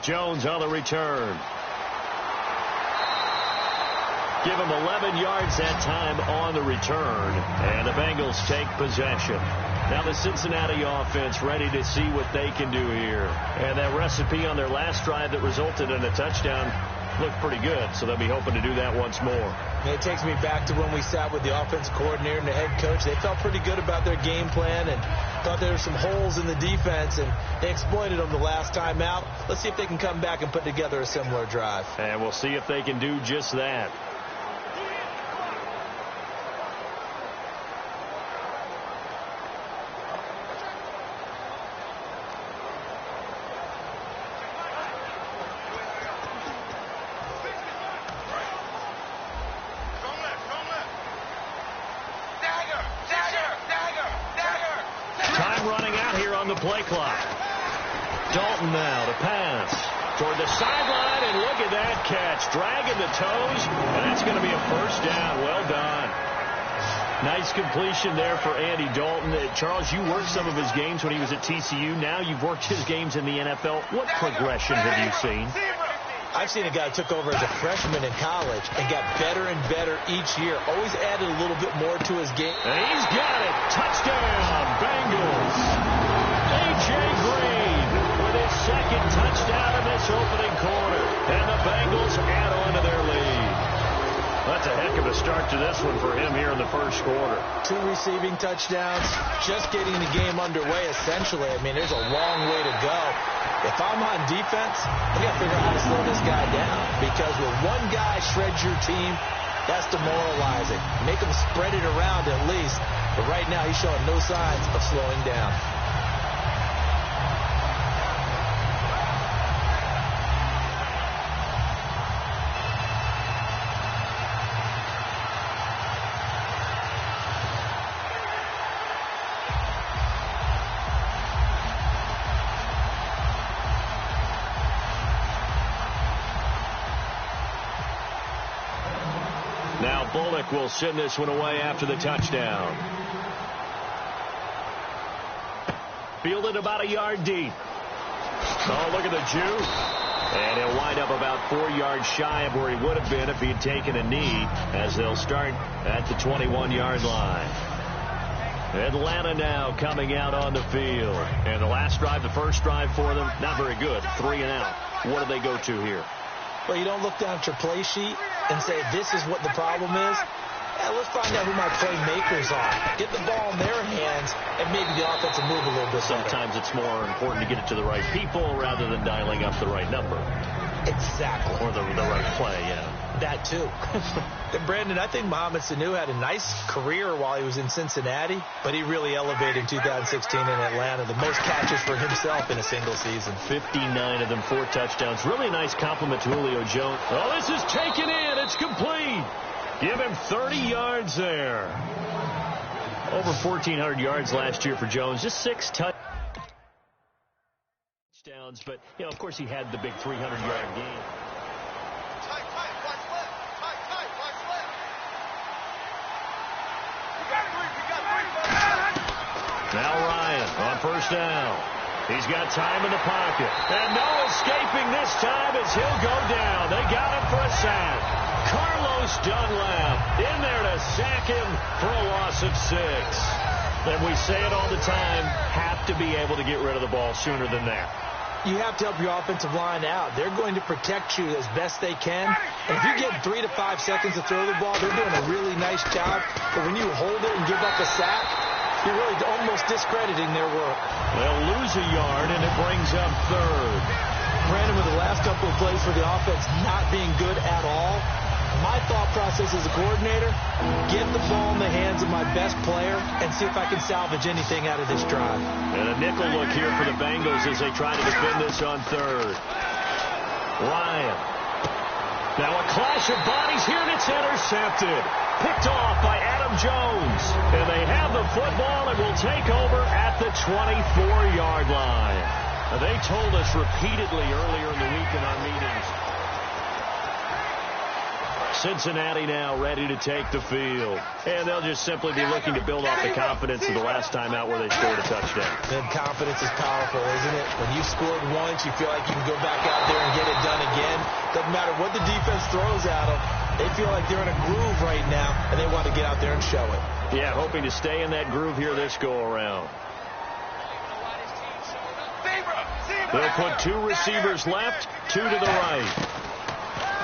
Jones on the return. Give him 11 yards that time on the return. And the Bengals take possession. Now the Cincinnati offense ready to see what they can do here. And that recipe on their last drive that resulted in a touchdown looked pretty good. So they'll be hoping to do that once more. It takes me back to when we sat with the offensive coordinator and the head coach. They felt pretty good about their game plan and thought there were some holes in the defense, and they exploited them the last time out. Let's see if they can come back and put together a similar drive. And we'll see if they can do just that. Play clock. Dalton now to pass toward the sideline, and look at that catch, dragging the toes, and that's going to be a first down. Well done. Nice completion there for Andy Dalton. Charles, you worked some of his games when he was at TCU. Now you've worked his games in the NFL. What progression have you seen? I've seen a guy who took over as a freshman in college and got better and better each year. Always added a little bit more to his game. And he's got it. Touchdown, Bengals. A.J. Green with his second touchdown in this opening quarter. And the Bengals add on to their lead. That's a heck of a start to this one for him here in the first quarter. 2 receiving touchdowns, just getting the game underway essentially. I mean, there's a long way to go. If I'm on defense, we got to figure out how to slow this guy down. Because when one guy shreds your team, that's demoralizing. Make him spread it around at least. But right now, he's showing no signs of slowing down. Now Bullock will send this one away after the touchdown. Fielded about a yard deep. Oh, look at the Jew. And he'll wind up about 4 yards shy of where he would have been if he had taken a knee, as they'll start at the 21-yard line. Atlanta now coming out on the field. And the last drive, the first drive for them, not very good. 3 and out. What do they go to here? Well, you don't look down at your play sheet and say, this is what the problem is. Yeah, let's find out who my playmakers are. Get the ball in their hands, and maybe the offense will move a little bit. Sometimes it's more important to get it to the right people rather than dialing up the right number. Exactly. Or the right play, yeah. That, too. And Brandon, I think Mohamed Sanu had a nice career while he was in Cincinnati, but he really elevated in 2016 in Atlanta. The most catches for himself in a single season. 59 of them, 4 touchdowns. Really nice compliment to Julio Jones. Oh, this is taken in. It's complete. Give him 30 yards there. Over 1,400 yards last year for Jones. Just 6 touchdowns. But, you know, of course, he had the big 300-yard game. Now Ryan on first down. He's got time in the pocket. And no escaping this time as he'll go down. They got him for a sack. Carlos Dunlap in there to sack him for a loss of 6. And we say it all the time, have to be able to get rid of the ball sooner than that. You have to help your offensive line out. They're going to protect you as best they can. And if you get 3 to 5 seconds to throw the ball, they're doing a really nice job. But when you hold it and give up a sack, you're really almost discrediting their work. They'll lose a yard, and it brings up 3rd. Brandon, with the last couple of plays for the offense not being good at all, my thought process as a coordinator, get the ball in the hands of my best player and see if I can salvage anything out of this drive. And a nickel look here for the Bengals as they try to defend this on 3rd. Ryan. Now a clash of bodies here, and it's intercepted. Picked off by Adam Jones. And they have the football and will take over at the 24-yard line. They told us repeatedly earlier in the week in our meetings, Cincinnati now ready to take the field. And they'll just simply be looking to build off the confidence of the last time out where they scored a touchdown. And confidence is powerful, isn't it? When you've scored once, you feel like you can go back out there and get it done again. Doesn't matter what the defense throws at them. They feel like they're in a groove right now, and they want to get out there and show it. Yeah, hoping to stay in that groove here this go-around. They'll put 2 receivers left, 2 to the right.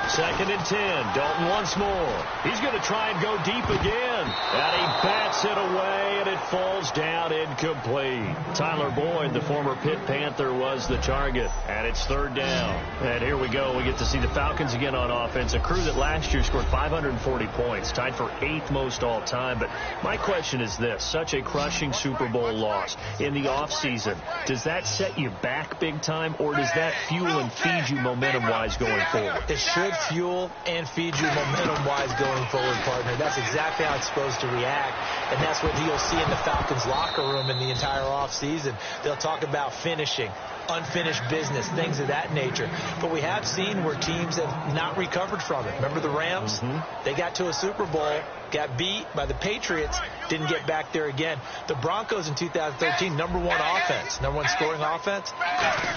2nd and 10. Dalton once more. He's going to try and go deep again. And he bats it away, and it falls down incomplete. Tyler Boyd, the former Pitt Panther, was the target. And it's 3rd down. And here we go. We get to see the Falcons again on offense. A crew that last year scored 540 points, tied for 8th most all time. But my question is this. Such a crushing Super Bowl loss in the offseason. Does that set you back big time, or does that fuel and feed you momentum-wise going forward? It should fuel and feed you momentum-wise going forward, partner. That's exactly how it's supposed to react, and that's what you'll see in the Falcons locker room in the entire offseason. They'll talk about finishing, unfinished business, things of that nature. But we have seen where teams have not recovered from it. Remember the Rams? They got to a Super Bowl, got beat by the Patriots, didn't get back there again. The Broncos in 2013, number 1 offense, number 1 scoring offense.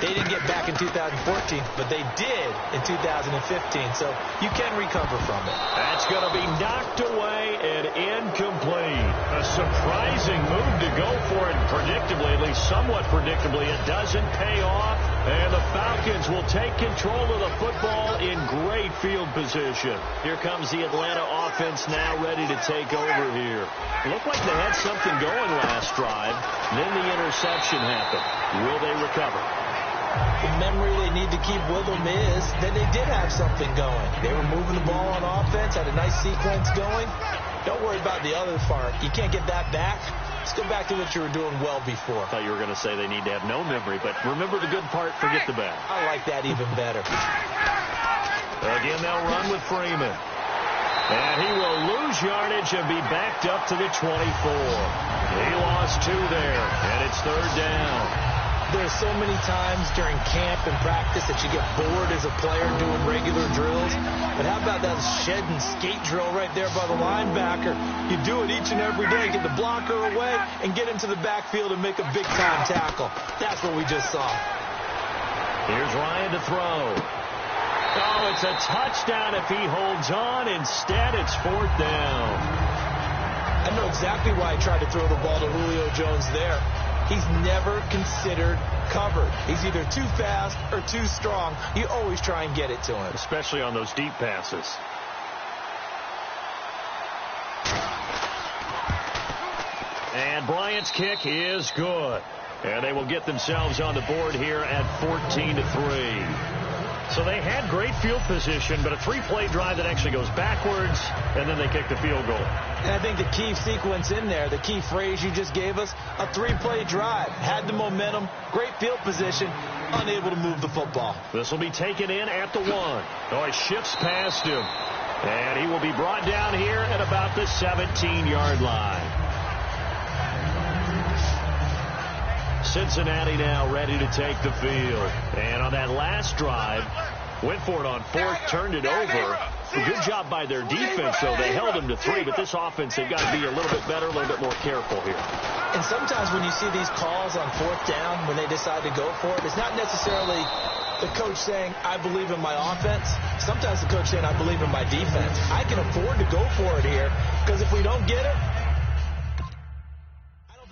They didn't get back in 2014, but they did in 2015. So you can recover from it. That's going to be knocked away and incomplete. A surprising move to go for it predictably, at least somewhat predictably. It doesn't pay off, and the Falcons will take control of the football in great field position. Here comes the Atlanta offense now ready to take over here. Looked like they had something going last drive. Then the interception happened. Will they recover? The memory they need to keep with them is that they did have something going. They were moving the ball on offense, had a nice sequence going. Don't worry about the other part. You can't get that back. Let's go back to what you were doing well before. I thought you were going to say they need to have no memory, but remember the good part, forget the bad. I like that even better. Again, they'll run with Freeman. And he will lose yardage and be backed up to the 24. He lost 2 there, and it's 3rd down. There's so many times during camp and practice that you get bored as a player doing regular drills. But how about that shed and skate drill right there by the linebacker? You do it each and every day. Get the blocker away and get into the backfield and make a big-time tackle. That's what we just saw. Here's Ryan to throw. Oh, it's a touchdown if he holds on. Instead, it's 4th down. I know exactly why I tried to throw the ball to Julio Jones there. He's never considered covered. He's either too fast or too strong. You always try and get it to him. Especially on those deep passes. And Bryant's kick is good. And they will get themselves on the board here at 14-3. So they had great field position, but a 3-play drive that actually goes backwards, and then they kick the field goal. And I think the key sequence in there, the key phrase you just gave us, a 3-play drive. Had the momentum, great field position, unable to move the football. This will be taken in at the 1. Oh, he shifts past him. And he will be brought down here at about the 17-yard line. Cincinnati now ready to take the field. And on that last drive, went for it on 4th, turned it over. A good job by their defense, though. They held them to 3, but this offense, they've got to be a little bit better, a little bit more careful here. And sometimes when you see these calls on 4th down, when they decide to go for it, it's not necessarily the coach saying, I believe in my offense. Sometimes the coach saying, I believe in my defense. I can afford to go for it here, because if we don't get it,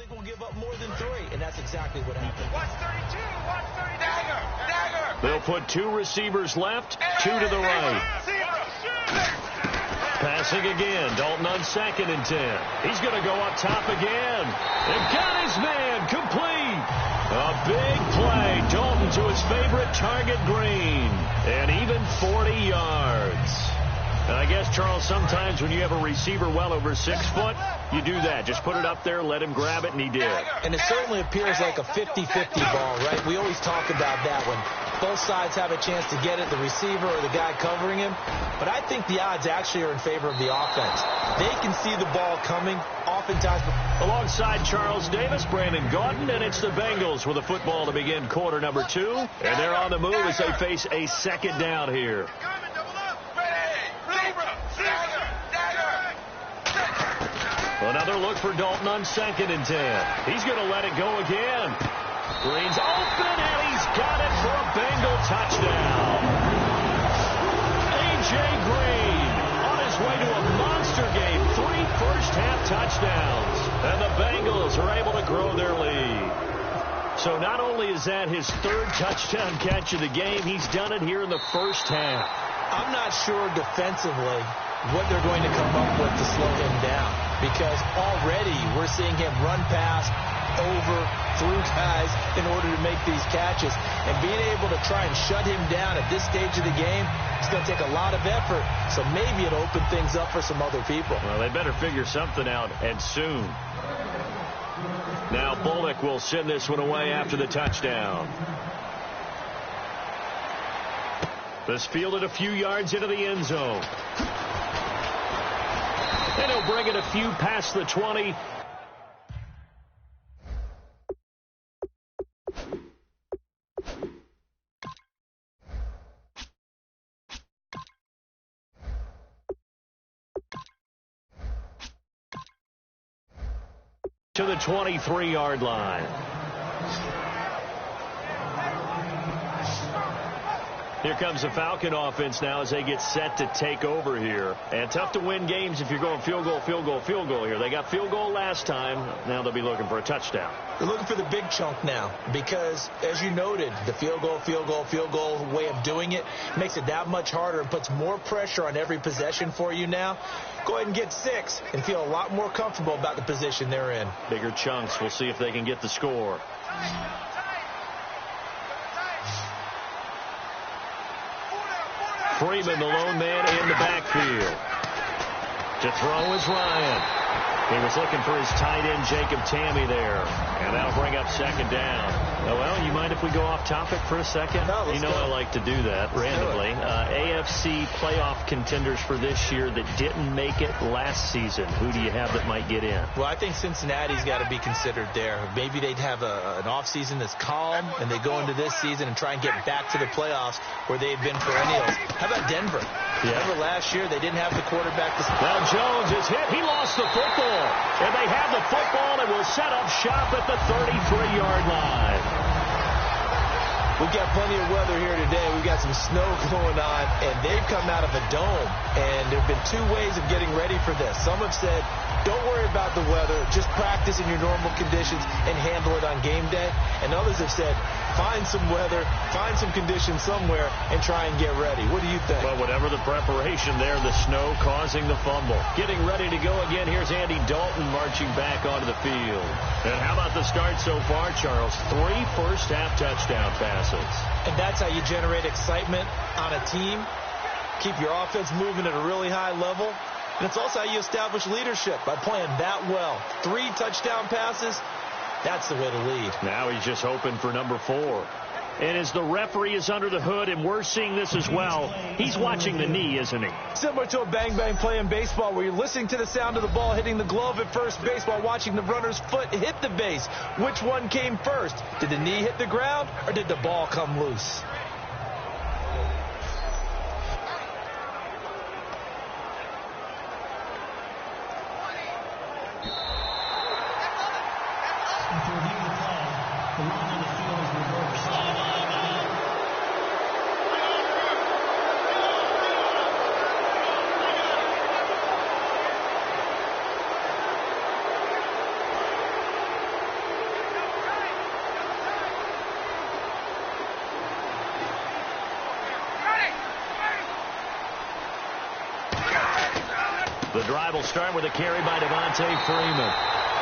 we'll give up more than 3, and that's exactly what happened. Watch 32, watch 30, dagger. They'll put 2 receivers left, 2 to the right. Passing again, Dalton on 2nd and 10. He's going to go up top again. They've got his man complete. A big play, Dalton to his favorite target, Green, and even 40 yards. And I guess, Charles, sometimes when you have a receiver well over 6 foot, you do that. Just put it up there, let him grab it, and he did. And it certainly appears like a 50-50 ball, right? We always talk about that when both sides have a chance to get it, the receiver or the guy covering him. But I think the odds actually are in favor of the offense. They can see the ball coming oftentimes. Alongside Charles Davis, Brandon Gaudin, and it's the Bengals with a football to begin quarter number 2. And they're on the move as they face a 2nd down here. Another look for Dalton on 2nd and 10. He's going to let it go again. Green's open, and he's got it for a Bengal touchdown. A.J. Green on his way to a monster game. 3 first-half touchdowns. And the Bengals are able to grow their lead. So not only is that his 3rd touchdown catch of the game, he's done it here in the first half. I'm not sure defensively what they're going to come up with to slow him down, because already we're seeing him run past, over, through guys in order to make these catches. And being able to try and shut him down at this stage of the game, it's going to take a lot of effort. So maybe it'll open things up for some other people. Well, they better figure something out, and soon. Now Bullock will send this one away after the touchdown. This fielded a few yards into the end zone. And he'll bring it a few past the 20. To the 23-yard line. Here comes the Falcon offense now as they get set to take over here. And tough to win games if you're going field goal, field goal, field goal here. They got field goal last time. Now they'll be looking for a touchdown. They're looking for the big chunk now because, as you noted, the field goal, field goal, field goal way of doing it makes it that much harder and puts more pressure on every possession for you now. Go ahead and get 6 and feel a lot more comfortable about the position they're in. Bigger chunks. We'll see if they can get the score. Freeman, the lone man in the backfield. To throw is Ryan. He was looking for his tight end, Jacob Tamme, there. And that'll bring up 2nd down. Oh, well, you mind if we go off topic for a second? No, you know I like to do that randomly. AFC playoff contenders for this year that didn't make it last season. Who do you have that might get in? Well, I think Cincinnati's got to be considered there. Maybe they'd have an offseason that's calm, and they go into this season and try and get back to the playoffs where they've been perennials. How about Denver? Yeah. Remember last year, they didn't have the quarterback. Now Jones is hit. He lost the football. And they have the football and will set up shop at the 33-yard line. We've got plenty of weather here today. We've got some snow going on, and they've come out of a dome. And there have been 2 ways of getting ready for this. Some have said, don't worry about the weather. Just practice in your normal conditions and handle it on game day. And others have said, find some weather, find some conditions somewhere, and try and get ready. What do you think? Well, whatever the preparation there, the snow causing the fumble. Getting ready to go again. Here's Andy Dalton marching back onto the field. And how about the start so far, Charles? 3 first-half touchdown passes. And that's how you generate excitement on a team. Keep your offense moving at a really high level. And it's also how you establish leadership by playing that well. 3 touchdown passes, that's the way to lead. Now he's just hoping for number 4. And as the referee is under the hood, and we're seeing this as well, he's watching the knee, isn't he? Similar to a bang-bang play in baseball where you're listening to the sound of the ball hitting the glove at first base while watching the runner's foot hit the base. Which one came first? Did the knee hit the ground, or did the ball come loose? The drive will start with a carry by Devontae Freeman.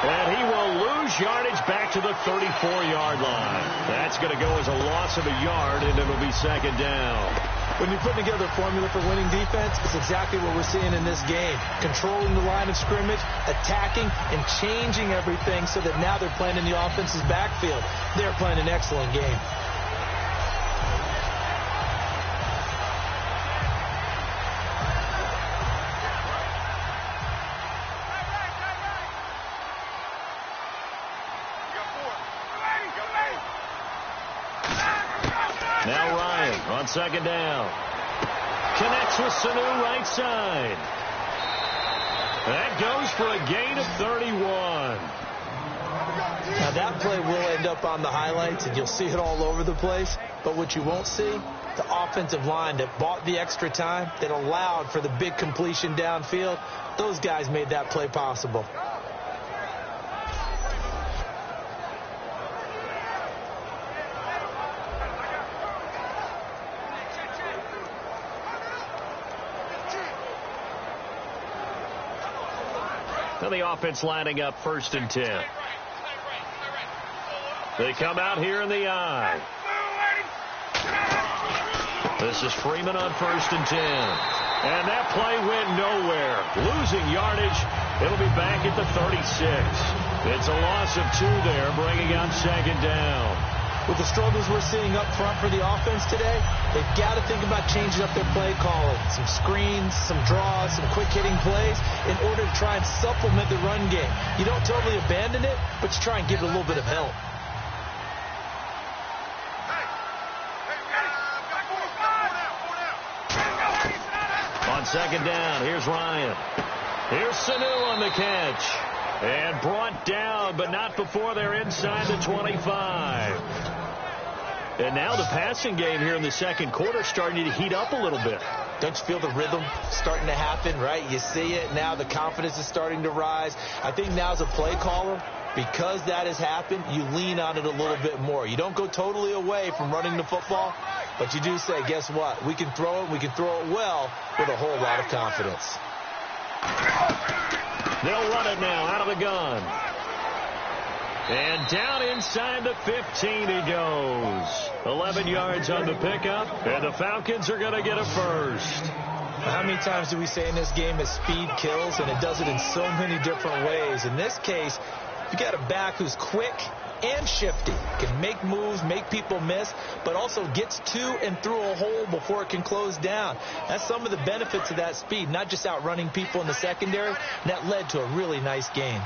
And he will lose yardage back to the 34-yard line. That's going to go as a loss of a yard, and it'll be 2nd down. When you put together a formula for winning defense, it's exactly what we're seeing in this game. Controlling the line of scrimmage, attacking, and changing everything so that now they're playing in the offense's backfield. They're playing an excellent game. Now Ryan on 2nd down. Connects with Sanu right side. That goes for a gain of 31. Now, that play will end up on the highlights, and you'll see it all over the place. But what you won't see, the offensive line that bought the extra time, that allowed for the big completion downfield, those guys made that play possible. Now the offense lining up 1st and 10. They come out here in the I. This is Freeman on 1st and 10. And that play went nowhere. Losing yardage. It'll be back at the 36. It's a loss of 2 there, bringing up 2nd down. With the struggles we're seeing up front for the offense today, they've got to think about changing up their play calling. Some screens, some draws, some quick-hitting plays in order to try and supplement the run game. You don't totally abandon it, but you try and give it a little bit of help. On 2nd down, here's Ryan. Here's Sanu on the catch. And brought down, but not before they're inside the 25. And now the passing game here in the 2nd quarter starting to heat up a little bit. Don't you feel the rhythm starting to happen, right? You see it now. The confidence is starting to rise. I think now as a play caller, because that has happened, you lean on it a little bit more. You don't go totally away from running the football, but you do say, guess what? We can throw it. We can throw it well with a whole lot of confidence. They'll run it now out of the gun. And down inside the 15 he goes. 11 yards on the pickup, and the Falcons are going to get a first. How many times do we say in this game that speed kills, and it does it in so many different ways? In this case, you got a back who's quick and shifty, can make moves, make people miss, but also gets to and through a hole before it can close down. That's some of the benefits of that speed, not just outrunning people in the secondary. And that led to a really nice gain.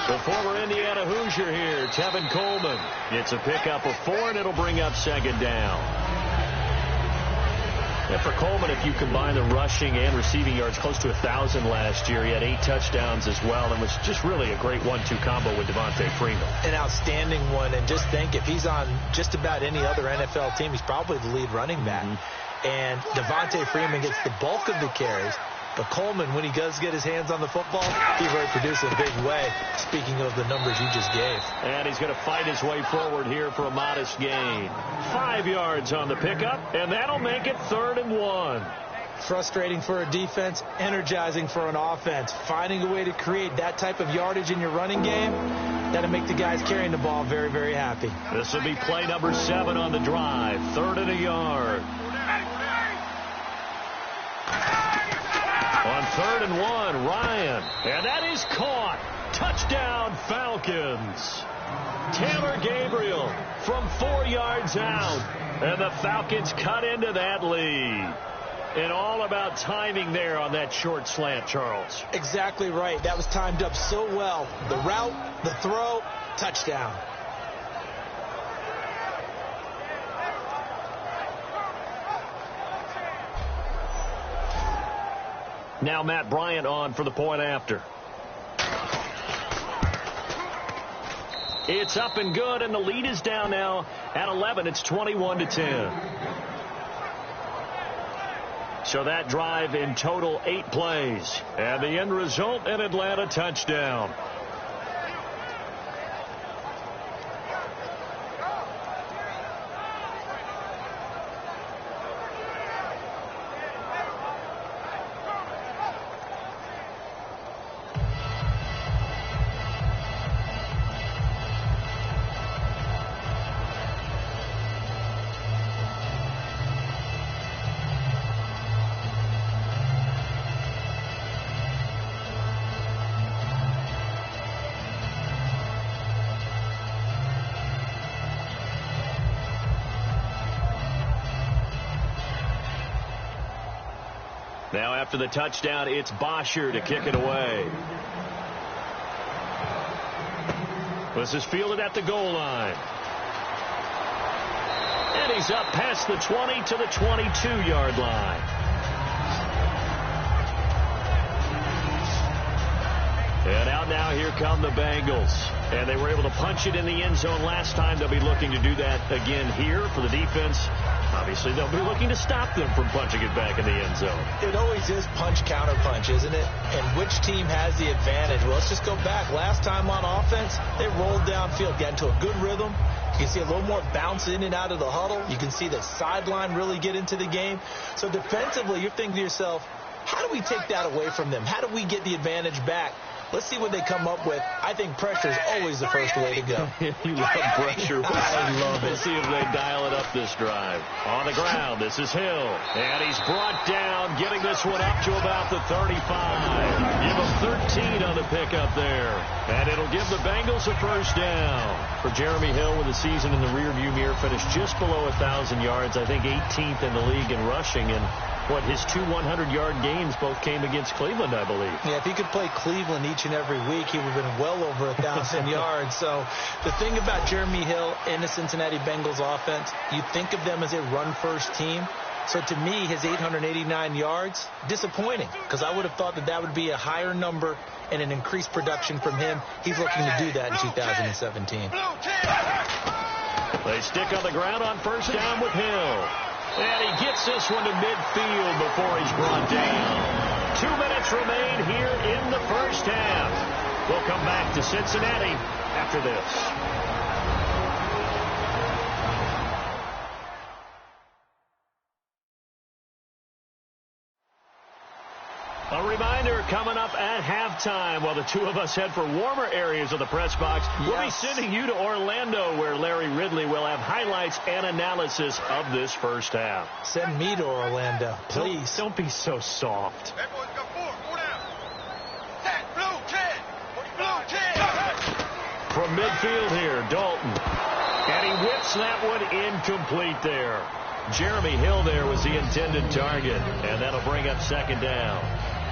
The former Indiana Hoosier here, Tevin Coleman. It's a pickup of 4, and it'll bring up 2nd down. And for Coleman, if you combine the rushing and receiving yards, close to 1,000 last year. He had 8 touchdowns as well, and was just really a great 1-2 combo with Devontae Freeman. An outstanding one, and just think, if he's on just about any other NFL team, he's probably the lead running back. And Devontae Freeman gets the bulk of the carries. But Coleman, when he does get his hands on the football, he really produces in a big way, speaking of the numbers you just gave. And he's going to fight his way forward here for a modest gain. 5 yards on the pickup, and that'll make it 3rd and 1. Frustrating for a defense, energizing for an offense. Finding a way to create that type of yardage in your running game, that'll make the guys carrying the ball very, very happy. This will be play number 7 on the drive. 3rd and a yard. On 3rd and 1, Ryan. And that is caught. Touchdown, Falcons. Taylor Gabriel from 4 yards out. And the Falcons cut into that lead. And all about timing there on that short slant, Charles. Exactly right. That was timed up so well. The route, the throw, touchdown. Now Matt Bryant on for the point after. It's up and good, and the lead is down now at 11. It's 21-10. So that drive in total 8 plays. And the end result, an Atlanta touchdown. Now after the touchdown, it's Bosher to kick it away. This is fielded at the goal line. And he's up past the 20 to the 22-yard line. And out now, here come the Bengals. And they were able to punch it in the end zone last time. They'll be looking to do that again here for the defense. Obviously, they'll be looking to stop them from punching it back in the end zone. It always is punch, counter punch, isn't it? And which team has the advantage? Well, let's just go back. Last time on offense, they rolled downfield, got into a good rhythm. You can see a little more bounce in and out of the huddle. You can see the sideline really get into the game. So defensively, you're thinking to yourself, how do we take that away from them? How do we get the advantage back? Let's see what they come up with. I think pressure is always the first way to go. You love pressure. I love it. Let's see if they dial it up this drive. On the ground, this is Hill. And he's brought down, getting this one up to about the 35. Give him 13 on the pickup there. And it'll give the Bengals a first down. For Jeremy Hill, with the season in the rearview mirror, finished just below 1,000 yards. I think 18th in the league in rushing. And his two 100-yard games both came against Cleveland, I believe. Yeah, if he could play Cleveland each and every week, he would have been well over 1,000 yards. So the thing about Jeremy Hill in the Cincinnati Bengals offense, you think of them as a run-first team. So to me, his 889 yards, disappointing, because I would have thought that that would be a higher number and an increased production from him. He's looking to do that in 2017. They stick on the ground on first down with Hill. And he gets this one to midfield before he's brought down. 2 minutes remain here in the first half. We'll come back to Cincinnati after this. A reminder, coming up at halftime, while the two of us head for warmer areas of the press box, we'll be sending you to Orlando, where Larry Ridley will have highlights and analysis of this first half. Send me to Orlando, please. Don't be so soft. From midfield here, Dalton. And he whips that one incomplete there. Jeremy Hill there was the intended target, and that'll bring up second down.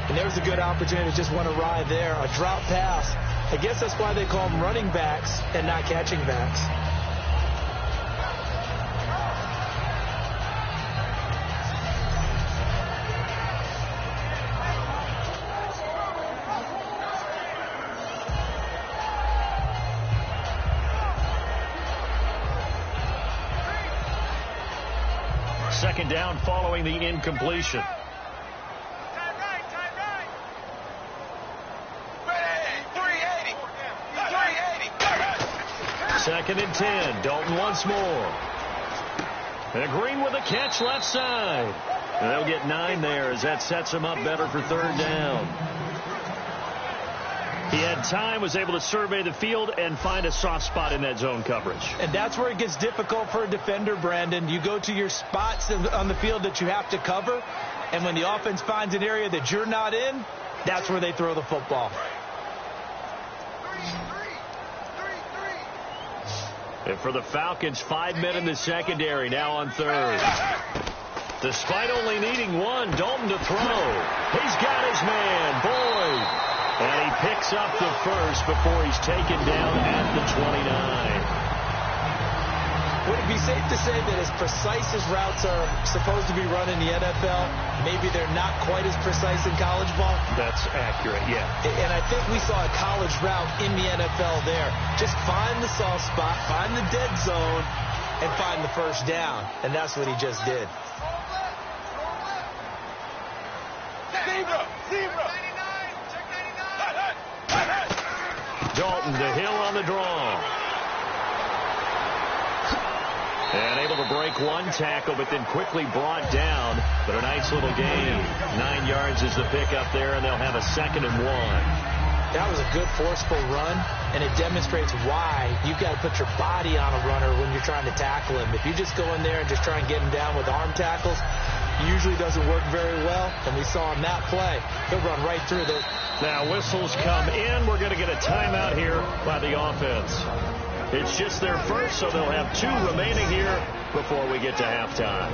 And there's a good opportunity to just want to ride there. A drop pass. I guess that's why they call them running backs and not catching backs. Second down following the incompletion. Second and 10. Dalton once more. And Green with a catch left side. And they'll get 9 there as that sets him up better for third down. He had time, was able to survey the field and find a soft spot in that zone coverage. And that's where it gets difficult for a defender, Brandon. You go to your spots on the field that you have to cover, and when the offense finds an area that you're not in, that's where they throw the football. And for the Falcons, 5 men in the secondary, now on third. Despite only needing one, Dalton to throw. He's got his man, Boyd. And he picks up the first before he's taken down at the 29. Would it be safe to say that as precise as routes are supposed to be run in the NFL, maybe they're not quite as precise in college ball? That's accurate, yeah. And I think we saw a college route in the NFL there. Just find the soft spot, find the dead zone, and find the first down. And that's what he just did. Dalton to Hill on the draw. And able to break one tackle, but then quickly brought down. But a nice little gain. 9 yards is the pickup there, and they'll have a 2nd and 1. That was a good forceful run, and it demonstrates why you've got to put your body on a runner when you're trying to tackle him. If you just go in there and just try and get him down with arm tackles, usually doesn't work very well, and we saw on that play, he'll run right through there. Now whistles come in. We're going to get a timeout here by the offense. It's just their first, so they'll have 2 remaining here before we get to halftime.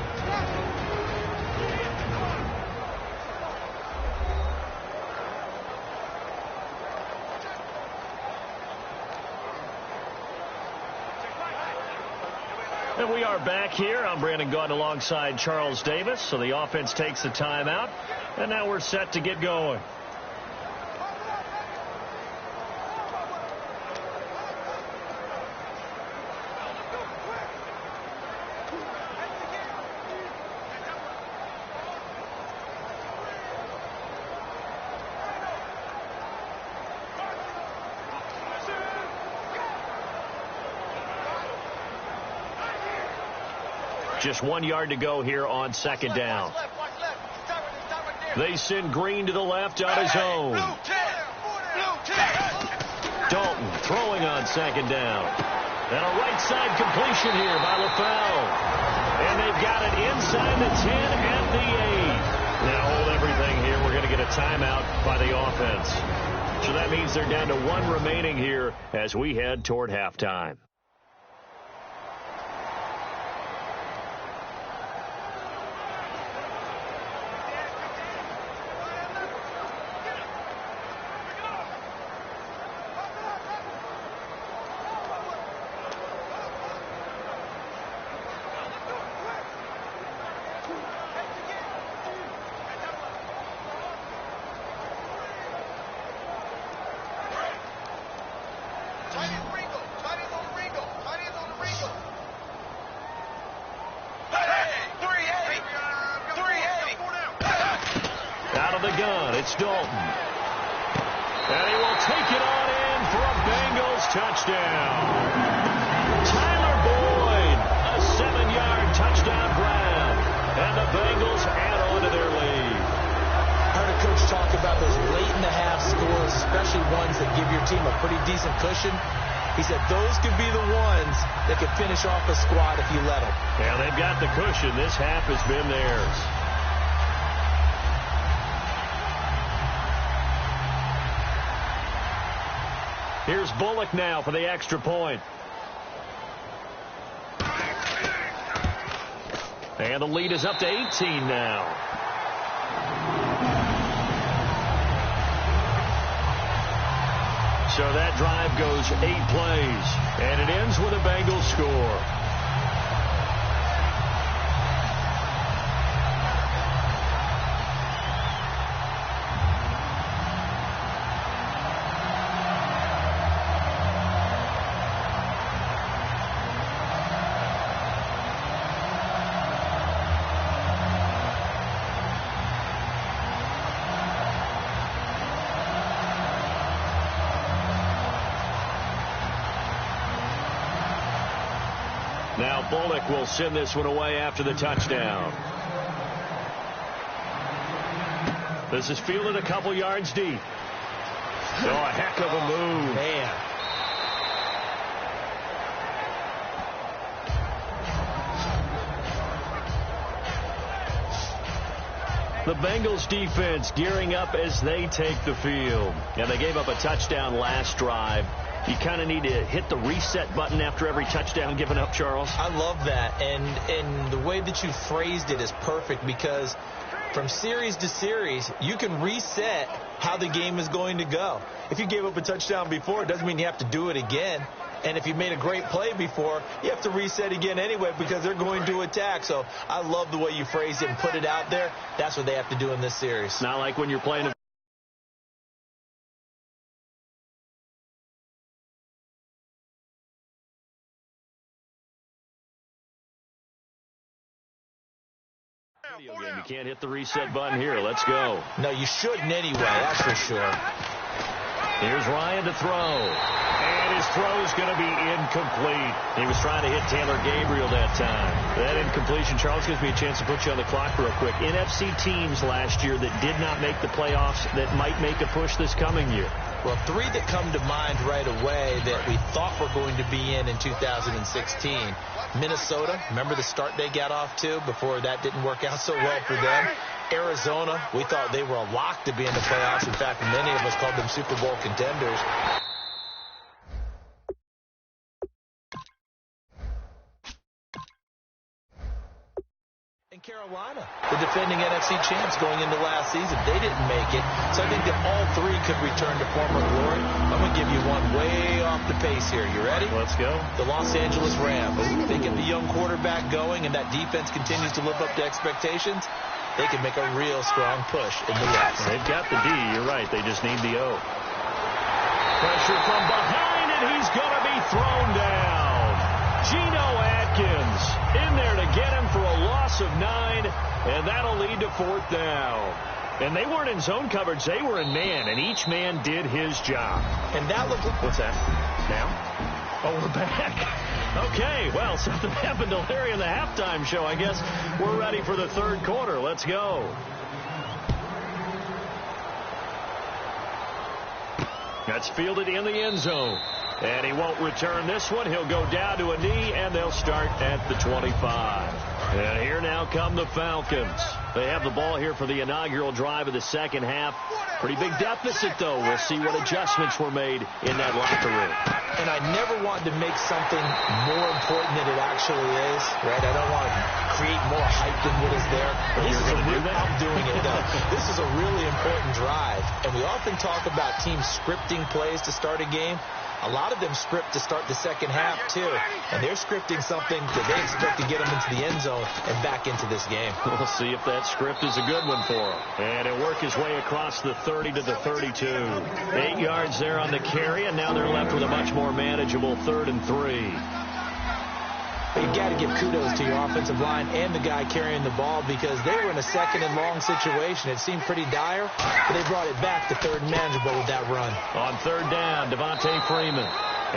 And we are back here. I'm Brandon Gaudin alongside Charles Davis. So the offense takes the timeout, and now we're set to get going. Just 1 yard to go here on second down. They send Green to the left on his own. Dalton throwing on second down. And a right side completion here by LaFell. And they've got it inside the 10 and the 8. Now hold everything here. We're going to get a timeout by the offense. So that means they're down to 1 remaining here as we head toward halftime. It's Dalton. And he will take it on in for a Bengals touchdown. Tyler Boyd, a 7-yard touchdown grab. And the Bengals add on to their lead. I heard a coach talk about those late-in-the-half scores, especially ones that give your team a pretty decent cushion. He said those could be the ones that could finish off a squad if you let them. Yeah, they've got the cushion. This half has been theirs. Here's Bullock now for the extra point. And the lead is up to 18 now. So that drive goes 8 plays. And it ends with a Bengals score. Now Bullock will send this one away after the touchdown. This is fielded a couple yards deep. Oh, a heck of a move. Man. The Bengals defense gearing up as they take the field. And they gave up a touchdown last drive. You kind of need to hit the reset button after every touchdown given up, Charles. I love that. And the way that you phrased it is perfect because from series to series, you can reset how the game is going to go. If you gave up a touchdown before, it doesn't mean you have to do it again. And if you made a great play before, you have to reset again anyway because they're going to attack. So I love the way you phrased it and put it out there. That's what they have to do in this series. Not like when you're playing video game. You can't hit the reset button here. Let's go. No, you shouldn't anyway, that's for sure. Here's Ryan to throw. And his throw is going to be incomplete. He was trying to hit Taylor Gabriel that time. That incompletion, Charles, gives me a chance to put you on the clock real quick. NFC teams last year that did not make the playoffs that might make a push this coming year. Well, 3 that come to mind right away that we thought were going to be in 2016. Minnesota, remember the start they got off to before that didn't work out so well for them. Arizona, we thought they were a lock to be in the playoffs. In fact, many of us called them Super Bowl contenders. And Carolina, the defending NFC champs going into last season. They didn't make it, so I think that all three could return to former glory. I'm going to give you one way off the pace here. You ready? Let's go. The Los Angeles Rams. They get the young quarterback going, and that defense continues to live up to expectations. They can make a real strong push in the West. They've got the D. You're right. They just need the O. Pressure from behind, and he's going to be thrown down. Geno Atkins in there to get him for a loss of 9, and that'll lead to 4th down. And they weren't in zone coverage. They were in man, and each man did his job. And that looked like... What's that? Now? Oh, we're back. Okay, well, something happened to Larry in the halftime show. I guess we're ready for the third quarter. Let's go. That's fielded in the end zone. And he won't return this one. He'll go down to a knee, and they'll start at the 25. And here now come the Falcons. They have the ball here for the inaugural drive of the second half. Pretty big deficit, though. We'll see what adjustments were made in that locker room. And I never wanted to make something more important than it actually is, right? I don't want to create more hype than what is there. But I'm doing it, though. This is a really important drive. And we often talk about teams scripting plays to start a game. A lot of them script to start the second half, too. And they're scripting something that they expect to get them into the end zone and back into this game. We'll see if that script is a good one for him. And he'll work his way across the 30 to the 32. 8 yards there on the carry, and now they're left with a much more manageable 3rd and 3. You've got to give kudos to your offensive line and the guy carrying the ball because they were in a 2nd and long situation. It seemed pretty dire, but they brought it back to 3rd and manageable with that run. On 3rd down, Devontae Freeman.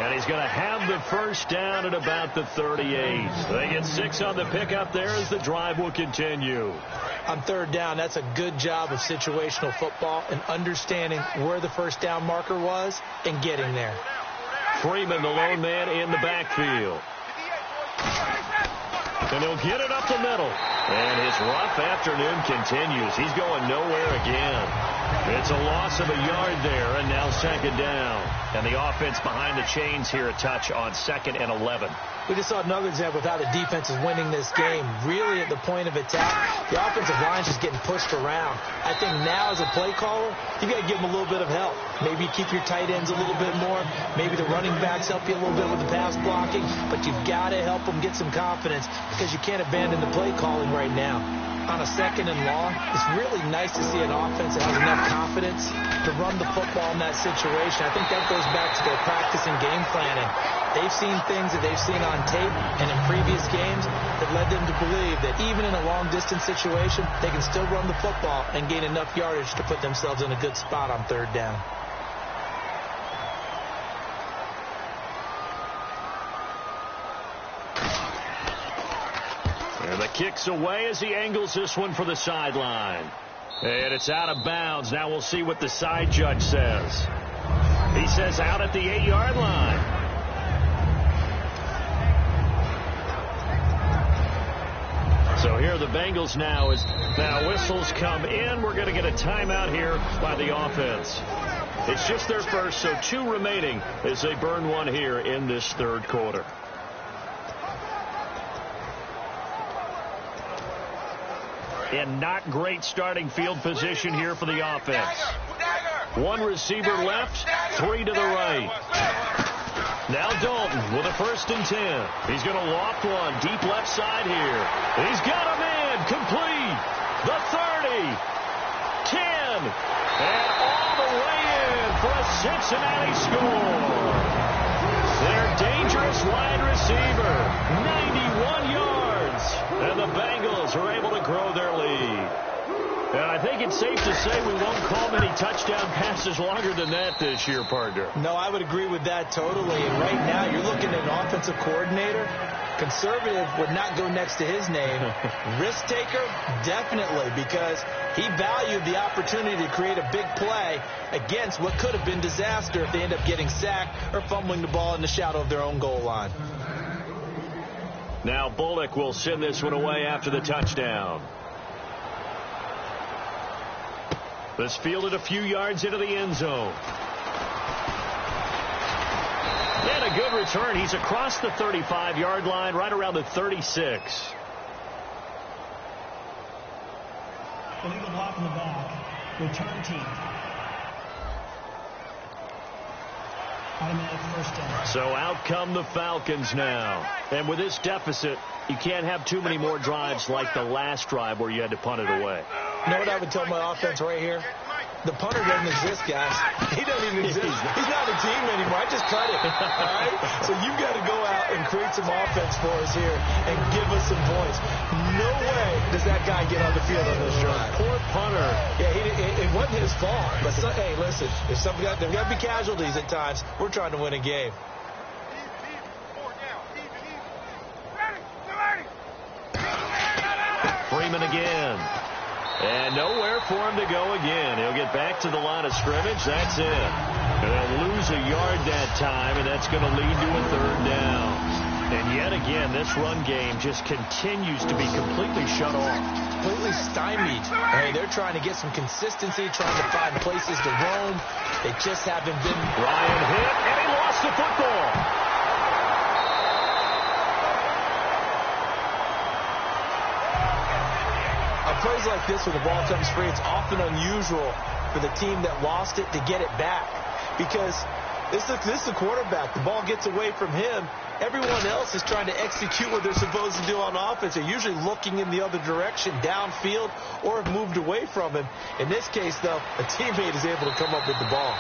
And he's going to have the first down at about the 38. They get 6 on the pickup there as the drive will continue. On 3rd down, that's a good job of situational football and understanding where the first down marker was and getting there. Freeman, the lone man in the backfield. And he'll get it up the middle. And his rough afternoon continues. He's going nowhere again. It's a loss of a yard there, and now 2nd down. And the offense behind the chains here a touch on 2nd and 11. We just saw another example of how the defense is winning this game. Really at the point of attack, the offensive line's just getting pushed around. I think now as a play caller, you got to give them a little bit of help. Maybe you keep your tight ends a little bit more. Maybe the running backs help you a little bit with the pass blocking. But you've got to help them get some confidence because you can't abandon the play calling right now. On a 2nd and long, it's really nice to see an offense that has enough confidence to run the football in that situation. I think that goes back to their practice and game planning. They've seen things that they've seen on tape and in previous games that led them to believe that even in a long-distance situation, they can still run the football and gain enough yardage to put themselves in a good spot on 3rd down. And the kick's away as he angles this one for the sideline. And it's out of bounds. Now we'll see what the side judge says. He says out at the 8-yard line. So here are the Bengals now as now whistles come in. We're going to get a timeout here by the offense. It's just their first, so 2 remaining as they burn one here in this 3rd quarter. And not great starting field position here for the offense. 1 receiver left, 3 to the right. Now Dalton with a 1st and 10. He's going to loft one deep left side here. He's got a man complete. The 30, 10, and all the way in for a Cincinnati score. Their dangerous wide receiver, 91 yards. And the Bengals are able to grow their lead. And I think it's safe to say we won't call many touchdown passes longer than that this year, partner. No, I would agree with that totally. And right now, you're looking at an offensive coordinator. Conservative would not go next to his name. Risk taker, definitely, because he valued the opportunity to create a big play against what could have been disaster if they end up getting sacked or fumbling the ball in the shadow of their own goal line. Now Bullock will send this one away after the touchdown. This fielded a few yards into the end zone. And a good return. He's across the 35-yard line, right around the 36. Illegal block in the back. Return team. Automatic first down. So out come the Falcons now. And with this deficit, you can't have too many more drives like the last drive where you had to punt it away. You know what I would tell my offense right here? The punter doesn't exist, guys. He doesn't even exist. He's not a team anymore. I just cut it. All right? So you've got to go out and create some offense for us here and give us some points. No way does that guy get on the field on this drive. Poor punter. Yeah, it wasn't his fault. But, hey, listen, if there's got to be casualties at times. We're trying to win a game. Freeman again. And nowhere for him to go again. He'll get back to the line of scrimmage. That's it. And they'll lose a yard that time, and that's going to lead to a third down. And yet again, this run game just continues to be completely shut off. Completely stymied. Hey, they're trying to get some consistency, trying to find places to roam. They just haven't been. Ryan hit, and he lost the football. Plays like this when the ball comes free, it's often unusual for the team that lost it to get it back because this is the quarterback. The ball gets away from him. Everyone else is trying to execute what they're supposed to do on offense. They're usually looking in the other direction, downfield, or have moved away from him. In this case, though, a teammate is able to come up with the ball.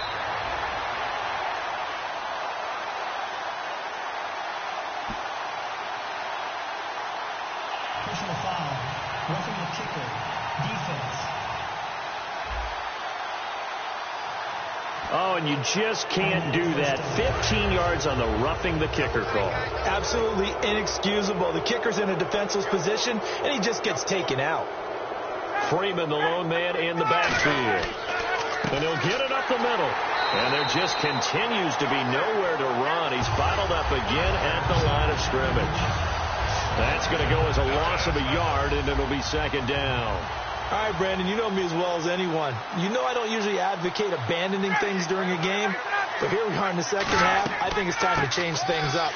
Personal foul. Roughing the kicker. Defense. Oh, and you just can't do that. 15 yards on the roughing the kicker call. Absolutely inexcusable. The kicker's in a defenseless position, and he just gets taken out. Freeman, the lone man in the backfield. And he'll get it up the middle. And there just continues to be nowhere to run. He's bottled up again at the line of scrimmage. That's going to go as a loss of a yard, and it'll be second down. All right, Brandon, you know me as well as anyone. You know I don't usually advocate abandoning things during a game, but here we are in the second half. I think it's time to change things up.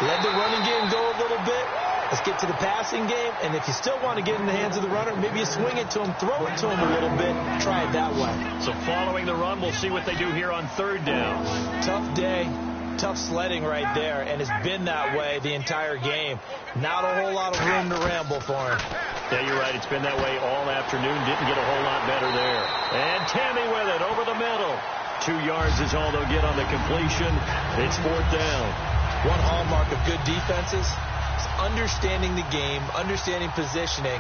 Let the running game go a little bit. Let's get to the passing game, and if you still want to get in the hands of the runner, maybe you swing it to him, throw it to him a little bit, try it that way. So following the run, we'll see what they do here on third down. Tough day. Tough sledding right there, and it's been that way the entire game. Not a whole lot of room to ramble for him. Yeah, you're right. It's been that way all afternoon. Didn't get a whole lot better there. And Tammy with it over the middle. 2 yards is all they'll get on the completion. It's fourth down. One hallmark of good defenses is understanding the game, understanding positioning,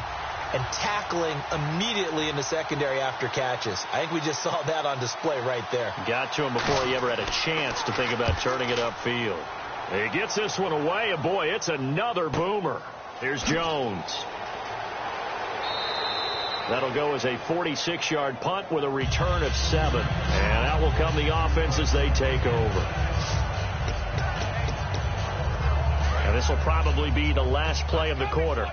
and tackling immediately in the secondary after catches. I think we just saw that on display right there. Got to him before he ever had a chance to think about turning it upfield. He gets this one away, and boy, it's another boomer. Here's Jones. That'll go as a 46-yard punt with a return of 7. And out will come the offense as they take over. And this will probably be the last play of the quarter.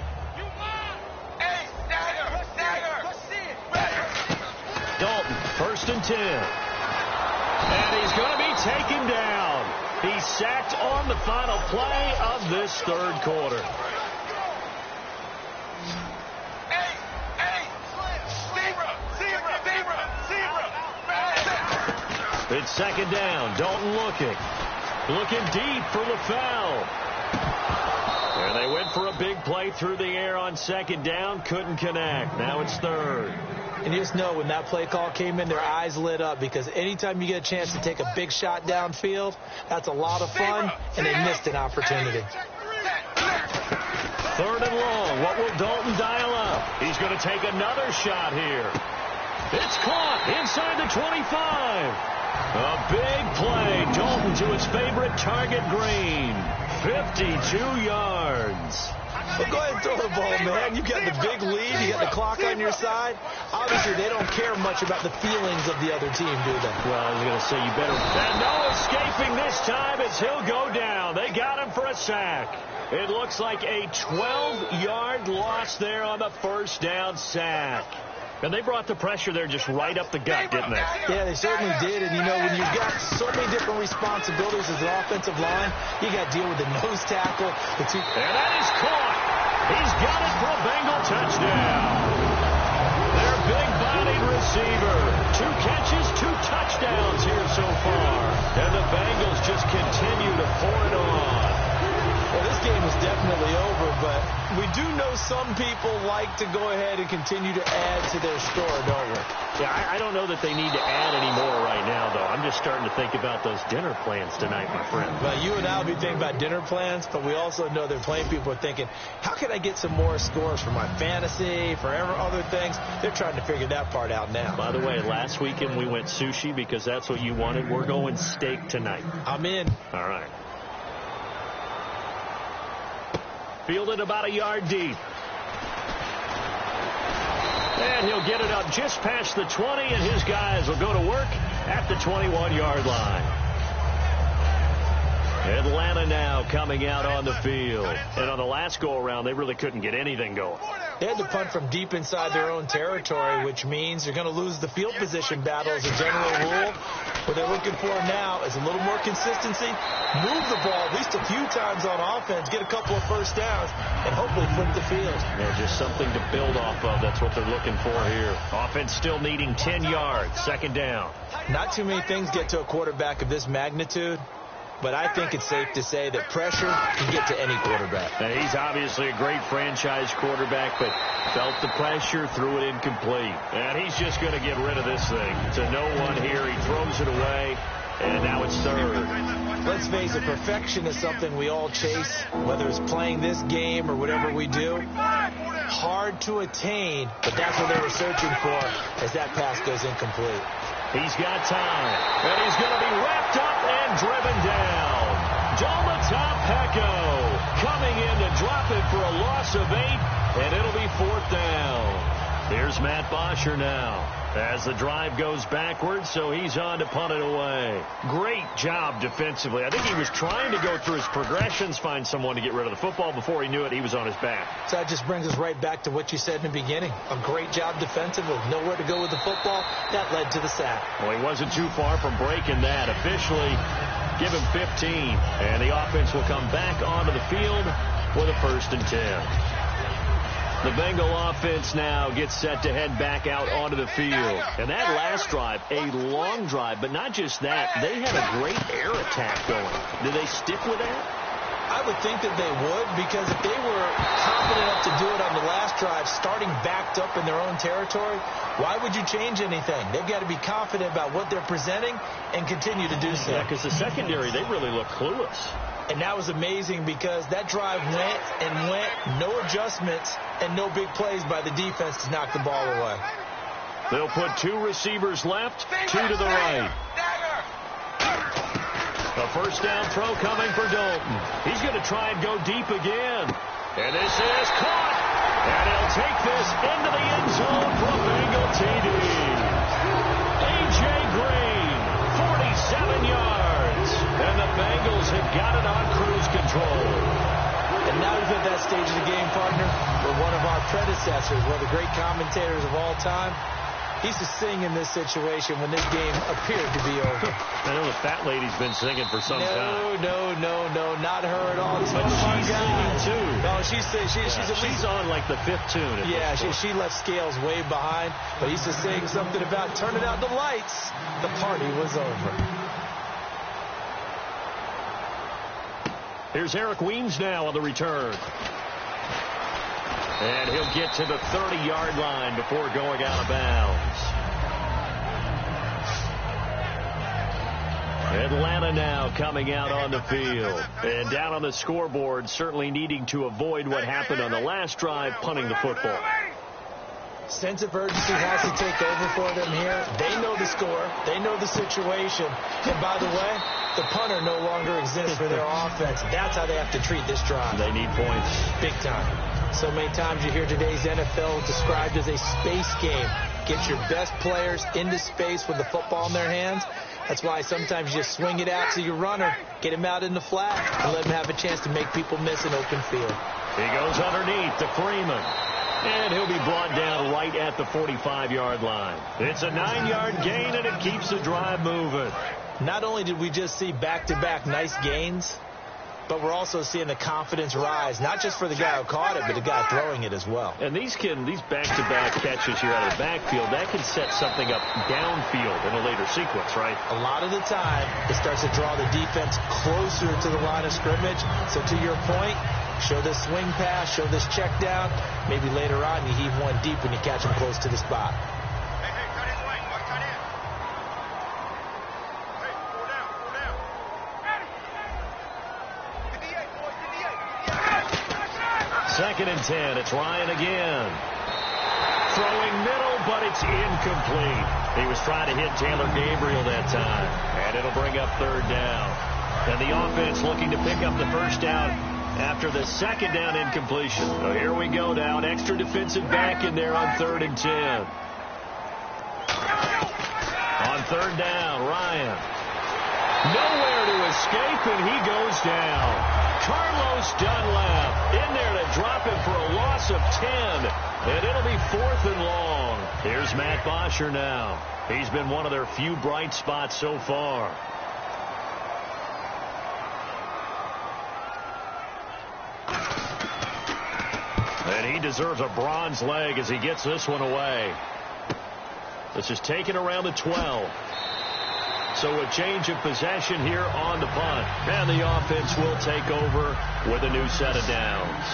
Dalton, 1st and 10. And he's going to be taken down. He's sacked on the final play of this third quarter. It's second down. Dalton looking deep for LaFell. And they went for a big play through the air on second down. Couldn't connect. Now it's third. And you just know when that play call came in, their eyes lit up because anytime you get a chance to take a big shot downfield, that's a lot of fun, and they missed an opportunity. Third and long. What will Dalton dial up? He's going to take another shot here. It's caught inside the 25. A big play. Dalton to his favorite target, Green. 52 yards. Well, go ahead and throw the ball, man. You got the big lead. You got the clock on your side. Obviously, they don't care much about the feelings of the other team, do they? Well, I was going to say you better. And no escaping this time as he'll go down. They got him for a sack. It looks like a 12-yard loss there on the first down sack. And they brought the pressure there just right up the gut, didn't they? Yeah, they certainly did. And, you know, when you've got so many different responsibilities as an offensive line, you got to deal with the nose tackle. And that is caught. He's got it for a Bengal touchdown. Their receiver. 2 catches, 2 touchdowns here so far. And the Bengals just continue to pour it on. Well, this game is definitely over, but we do know some people like to go ahead and continue to add to their score, don't we? Yeah, I don't know that they need to add any more right now, though. I'm just starting to think about those dinner plans tonight, my friend. Well, you and I will be thinking about dinner plans, but we also know that plenty of people are thinking, how can I get some more scores for my fantasy, for other things? They're trying to figure that part out now. By the way, last weekend we went sushi because that's what you wanted. We're going steak tonight. I'm in. All right. Fielded about a yard deep. And he'll get it up just past the 20, and his guys will go to work at the 21-yard line. Atlanta now coming out on the field. And on the last go-around, they really couldn't get anything going. They had to punt from deep inside their own territory, which means you're going to lose the field position battle as a general rule. What they're looking for now is a little more consistency, move the ball at least a few times on offense, get a couple of first downs, and hopefully flip the field. Yeah, just something to build off of. That's what they're looking for here. Offense still needing 10 yards, 2nd down. Not too many things get to a quarterback of this magnitude, but I think it's safe to say that pressure can get to any quarterback. Now, he's obviously a great franchise quarterback, but felt the pressure, threw it incomplete. And he's just going to get rid of this thing. To no one here, he throws it away, and now it's 3rd. Let's face it, perfection is something we all chase, whether it's playing this game or whatever we do. Hard to attain, but that's what they were searching for as that pass goes incomplete. He's got time, and he's going to be wrapped up and driven down. Peko coming in to drop it for a loss of 8, and it'll be 4th down. Here's Matt Bosher now as the drive goes backwards, so he's on to punt it away. Great job defensively. I think he was trying to go through his progressions, find someone to get rid of the football. Before he knew it, he was on his back. So that just brings us right back to what you said in the beginning. A great job defensively. Nowhere to go with the football. That led to the sack. Well, he wasn't too far from breaking that. Officially, give him 15. And the offense will come back onto the field with a 1st and 10. The Bengal offense now gets set to head back out onto the field. And that last drive, a long drive, but not just that, they had a great air attack going. Did they stick with that? I would think that they would, because if they were confident enough to do it on the last drive, starting backed up in their own territory, why would you change anything? They've got to be confident about what they're presenting and continue to do so. Yeah, because the secondary, they really look clueless. And that was amazing because that drive went and went, no adjustments, and no big plays by the defense to knock the ball away. They'll put 2 receivers left, 2 to the right. A 1st down throw coming for Dalton. He's going to try and go deep again. And this is caught. And he'll take this into the end zone for a Bengal TD. A.J. Green, 47 yards. And the Bengals have got it on cruise control. And now we've at that stage of the game, partner, where one of our predecessors, one of the great commentators of all time, he used to sing in this situation when this game appeared to be over. I know the fat lady's been singing for some time. No, not her at all. But she's singing too. No, she's on like the 5th tune. Yeah, she left Scales way behind. But he used to sing something about turning out the lights. The party was over. Here's Eric Weems now on the return. And he'll get to the 30-yard line before going out of bounds. Atlanta now coming out on the field. And down on the scoreboard, certainly needing to avoid what happened on the last drive, punting the football. Sense of urgency has to take over for them here. They know the score. They know the situation. And by the way, the punter no longer exists for their offense. That's how they have to treat this drive. They need points. Big time. So many times you hear today's NFL described as a space game. Get your best players into space with the football in their hands. That's why sometimes you just swing it out to your runner, get him out in the flat, and let him have a chance to make people miss an open field. He goes underneath to Freeman. And he'll be brought down right at the 45-yard line. It's a 9-yard gain, and it keeps the drive moving. Not only did we just see back-to-back nice gains, but we're also seeing the confidence rise, not just for the guy who caught it, but the guy throwing it as well. And these back-to-back catches here out of the backfield, that can set something up downfield in a later sequence, right? A lot of the time, it starts to draw the defense closer to the line of scrimmage. So to your point, show this swing pass, show this check down. Maybe later on you heave one deep when you catch them close to the spot. Second and 10. It's Ryan again. Throwing middle, but it's incomplete. He was trying to hit Taylor Gabriel that time. And it'll bring up third down. And the offense looking to pick up the first down after the second down incompletion. So here we go now. An extra defensive back in there on 3rd and 10. On third down, Ryan. Nowhere to escape, and he goes down. Carlos Dunlap in there to drop him for a loss of 10. And it'll be 4th and long. Here's Matt Bosher now. He's been one of their few bright spots so far. And he deserves a bronze leg as he gets this one away. This is taken around the 12. So a change of possession here on the punt. And the offense will take over with a new set of downs.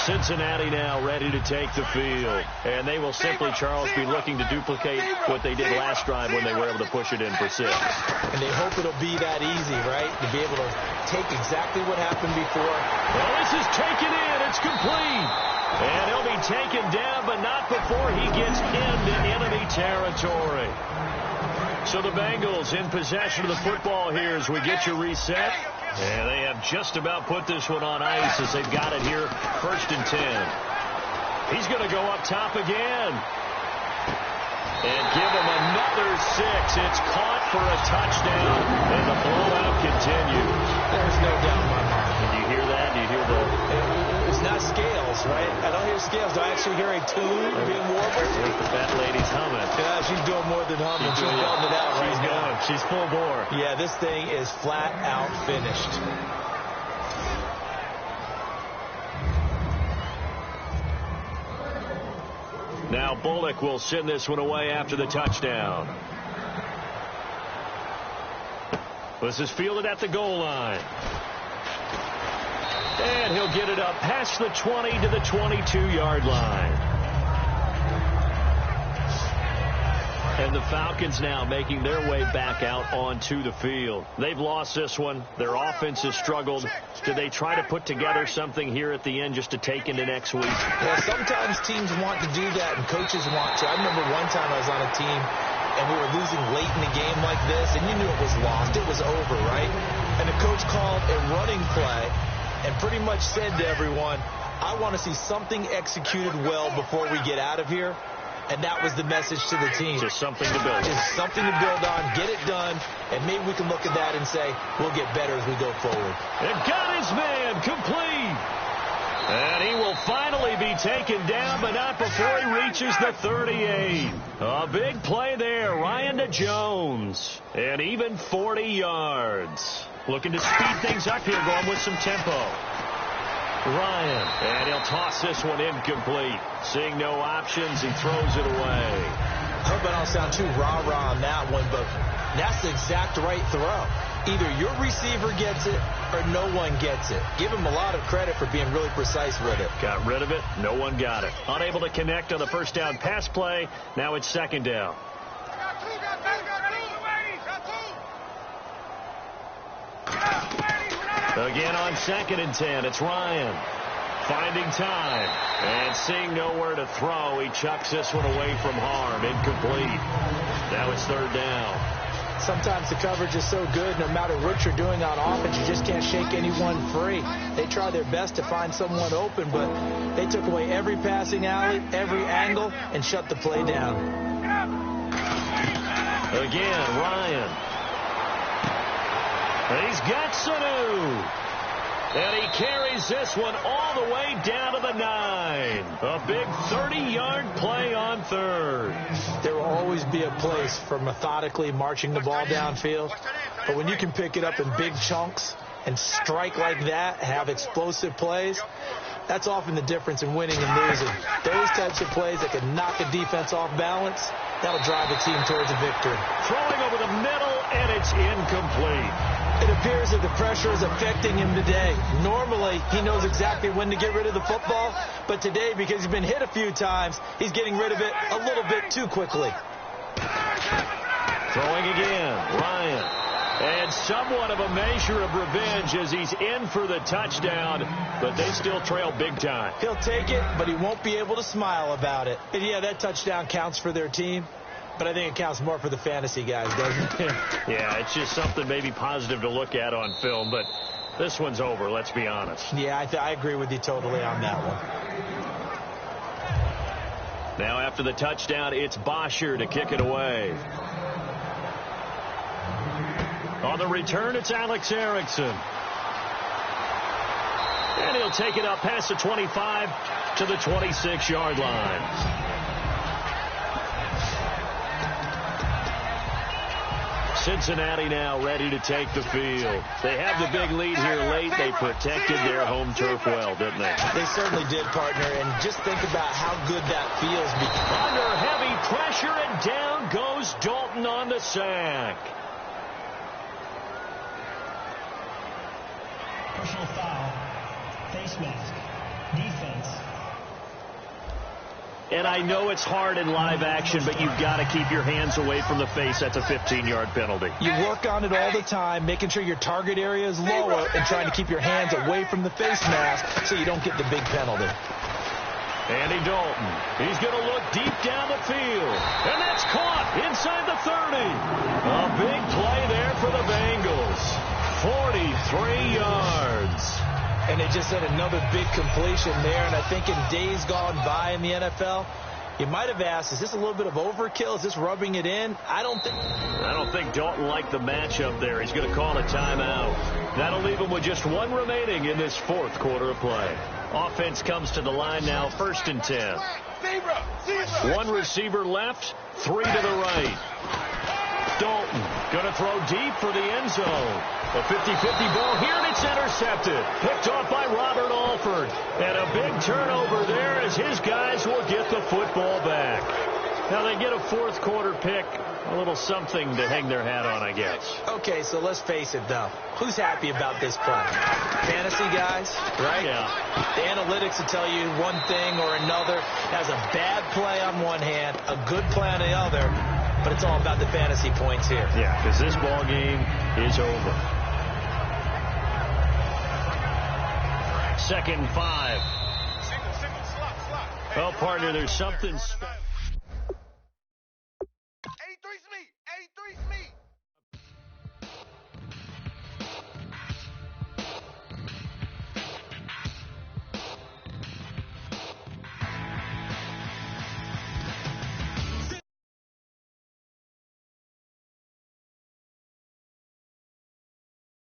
Cincinnati now ready to take the field. And they will simply, Charles, be looking to duplicate what they did last drive when they were able to push it in for 6. And they hope it'll be that easy, right? To be able to take exactly what happened before. Well, this is taken in. It's complete. And he'll be taken down, but not before he gets into enemy territory. So the Bengals in possession of the football here as we get you reset. And they have just about put this one on ice as they've got it here, 1st and 10. He's going to go up top again. And give him another 6. It's caught for a touchdown, and the blowout continues. There's no doubt in my mind. Do you hear that? Do you hear the... It's not scales, right? I don't hear scales. Do I actually hear a tune being warbled? I think the fat lady's humming. Yeah, she's doing more than humming. She's belting it out right now. She's full bore. Yeah, this thing is flat out finished. Now Bullock will send this one away after the touchdown. This is fielded at the goal line. And he'll get it up past the 20 to the 22-yard line. And the Falcons now making their way back out onto the field. They've lost this one. Their offense has struggled. Do they try to put together something here at the end just to take into next week? Yeah, sometimes teams want to do that and coaches want to. I remember one time I was on a team and we were losing late in the game like this, and you knew it was lost. It was over, right? And the coach called a running play and pretty much said to everyone, I want to see something executed well before we get out of here. And that was the message to the team. Just something to build on. Just something to build on, get it done, and maybe we can look at that and say, we'll get better as we go forward. And got his man complete. And he will finally be taken down, but not before he reaches the 38. A big play there, Ryan to Jones. And even 40 yards. Looking to speed things up here, going with some tempo. Ryan, and he'll toss this one incomplete. Seeing no options, he throws it away. I hope I don't sound too rah-rah on that one, but that's the exact right throw. Either your receiver gets it or no one gets it. Give him a lot of credit for being really precise with it. Got rid of it. No one got it. Unable to connect on the first down pass play. Now it's second down. Again on 2nd and 10, it's Ryan. Finding time. And seeing nowhere to throw, he chucks this one away from harm. Incomplete. Now it's 3rd down. Sometimes the coverage is so good, no matter what you're doing on offense, you just can't shake anyone free. They try their best to find someone open, but they took away every passing alley, every angle, and shut the play down. Again, Ryan. And he's got Sanu. And he carries this one all the way down to the 9. A big 30-yard play on 3rd. There will always be a place for methodically marching the ball downfield. But when you can pick it up in big chunks and strike like that, have explosive plays, that's often the difference in winning and losing. Those types of plays that can knock a defense off balance, that'll drive a team towards a victory. Throwing over the middle, and it's incomplete. It appears that the pressure is affecting him today. Normally, he knows exactly when to get rid of the football, but today, because he's been hit a few times, he's getting rid of it a little bit too quickly. Throwing again, Ryan. And somewhat of a measure of revenge as he's in for the touchdown, but they still trail big time. He'll take it, but he won't be able to smile about it. And yeah, that touchdown counts for their team, but I think it counts more for the fantasy guys, doesn't it? Yeah, it's just something maybe positive to look at on film, but this one's over, let's be honest. Yeah, I agree with you totally on that one. Now after the touchdown, it's Bosher to kick it away. On the return, it's Alex Erickson. And he'll take it up past the 25 to the 26-yard line. Cincinnati now ready to take the field. They have the big lead here late. They protected their home turf well, didn't they? They certainly did, partner. And just think about how good that feels. Under heavy pressure, and down goes Dalton on the sack. Personal foul, face mask, defense. And I know it's hard in live action, but you've got to keep your hands away from the face. That's a 15-yard penalty. You work on it all the time, making sure your target area is lower and trying to keep your hands away from the face mask so you don't get the big penalty. Andy Dalton, he's going to look deep down the field. And that's caught inside the 30. A big play there for the Bengals. 43 yards. And they just had another big completion there. And I think in days gone by in the NFL, you might have asked, is this a little bit of overkill? Is this rubbing it in? I don't think Dalton liked the matchup there. He's going to call a timeout. That'll leave him with just one remaining in this fourth quarter of play. Offense comes to the line now, 1st and 10. One receiver left, 3 to the right. Dalton going to throw deep for the end zone. A 50-50 ball here, and it's intercepted. Picked off by Robert Alford. And a big turnover there as his guys will get the football back. Now they get a fourth quarter pick. A little something to hang their hat on, I guess. Okay, so let's face it, though. Who's happy about this play? Fantasy guys, right? Yeah. The analytics will tell you one thing or another. Has a bad play on one hand, a good play on the other, but it's all about the fantasy points here. Yeah, because this ball game is over. 2nd and 5. Well, partner, there's something special.